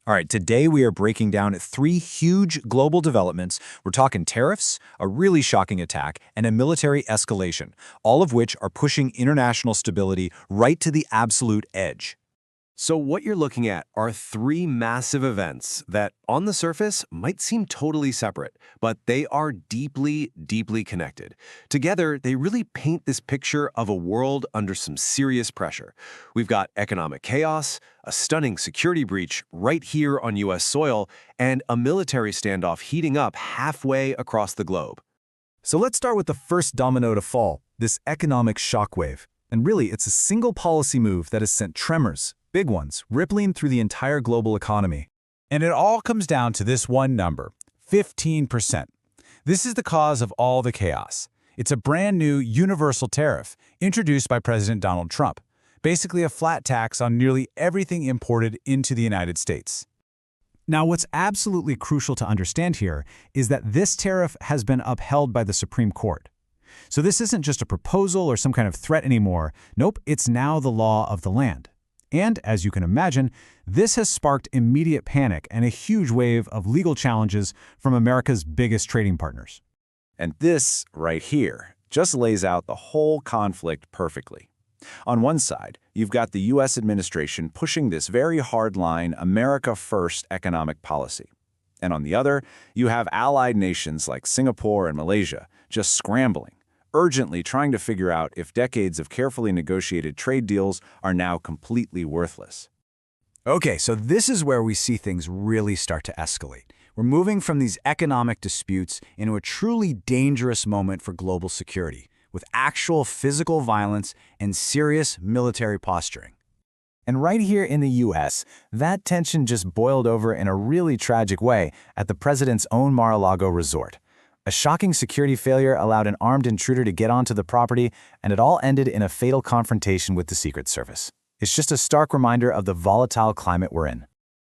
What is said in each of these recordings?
All right, today we are breaking down three huge global developments. We're talking tariffs, a really shocking attack, and a military escalation, all of which are pushing international stability right to the absolute edge. So what you're looking at are three massive events that, on the surface, might seem totally separate, but they are deeply, deeply connected. Together, they really paint this picture of a world under some serious pressure. We've got economic chaos, a stunning security breach right here on U.S. soil, and a military standoff heating up halfway across the globe. So let's start with the first domino to fall, this economic shockwave. And really, it's a single policy move that has sent tremors, big ones, rippling through the entire global economy. And it all comes down to this one number, 15%. This is the cause of all the chaos. It's a brand new universal tariff introduced by President Donald Trump, basically a flat tax on nearly everything imported into the United States. Now, what's absolutely crucial to understand here is that this tariff has been upheld by the Supreme Court. So this isn't just a proposal or some kind of threat anymore. Nope, it's now the law of the land. And, as you can imagine, this has sparked immediate panic and a huge wave of legal challenges from America's biggest trading partners. And this, right here, just lays out the whole conflict perfectly. On one side, you've got the U.S. administration pushing this very hard-line America-first economic policy. And on the other, you have allied nations like Singapore and Malaysia just scrambling, urgently trying to figure out if decades of carefully negotiated trade deals are now completely worthless. Okay, so this is where we see things really start to escalate. We're moving from these economic disputes into a truly dangerous moment for global security, with actual physical violence and serious military posturing. And right here in the U.S., that tension just boiled over in a really tragic way at the president's own Mar-a-Lago resort. A shocking security failure allowed an armed intruder to get onto the property, and it all ended in a fatal confrontation with the Secret Service. It's just a stark reminder of the volatile climate we're in.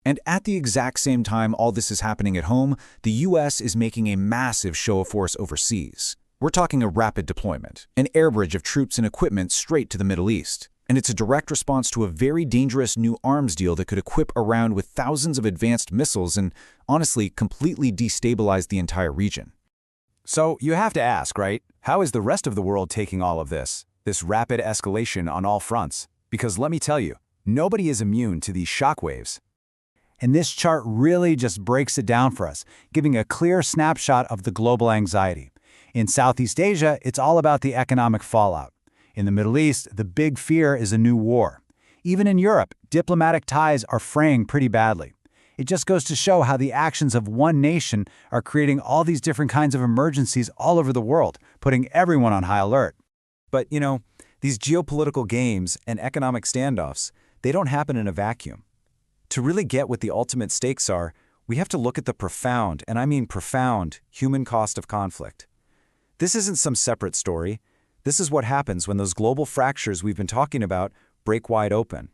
And at the exact same time all this is happening at home, the U.S. is making a massive show of force overseas. We're talking a rapid deployment, an air bridge of troops and equipment straight to the Middle East. And it's a direct response to a very dangerous new arms deal that could equip Iran with thousands of advanced missiles and, honestly, completely destabilize the entire region. So you have to ask, right? How is the rest of the world taking all of this rapid escalation on all fronts? Because let me tell you, nobody is immune to these shockwaves. And this chart really just breaks it down for us, giving a clear snapshot of the global anxiety. In Southeast Asia, it's all about the economic fallout. In the Middle East, the big fear is a new war. Even in Europe, diplomatic ties are fraying pretty badly. It just goes to show how the actions of one nation are creating all these different kinds of emergencies all over the world, putting everyone on high alert. But, these geopolitical games and economic standoffs, they don't happen in a vacuum. To really get what the ultimate stakes are, we have to look at the profound, and I mean profound, human cost of conflict. This isn't some separate story. This is what happens when those global fractures we've been talking about break wide open.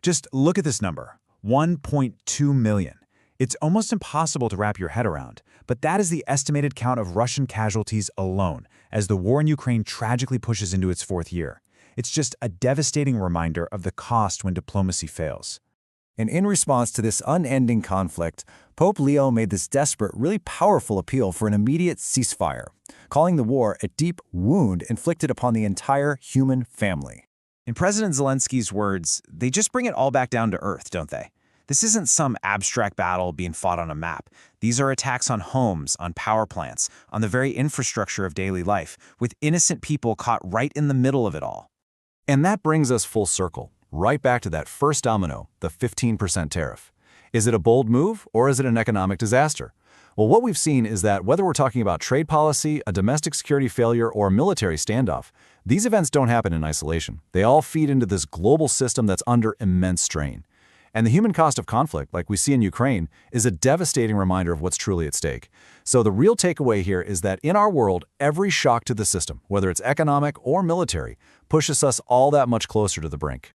Just look at this number. 1.2 million. It's almost impossible to wrap your head around, but that is the estimated count of Russian casualties alone, as the war in Ukraine tragically pushes into its fourth year. It's just a devastating reminder of the cost when diplomacy fails. And in response to this unending conflict, Pope Leo made this desperate, really powerful appeal for an immediate ceasefire, calling the war a deep wound inflicted upon the entire human family. In President Zelensky's words, they just bring it all back down to earth, don't they? This isn't some abstract battle being fought on a map. These are attacks on homes, on power plants, on the very infrastructure of daily life, with innocent people caught right in the middle of it all. And that brings us full circle, right back to that first domino, the 15% tariff. Is it a bold move, or is it an economic disaster? Well, what we've seen is that whether we're talking about trade policy, a domestic security failure, or a military standoff, these events don't happen in isolation. They all feed into this global system that's under immense strain. And the human cost of conflict, like we see in Ukraine, is a devastating reminder of what's truly at stake. So the real takeaway here is that in our world, every shock to the system, whether it's economic or military, pushes us all that much closer to the brink.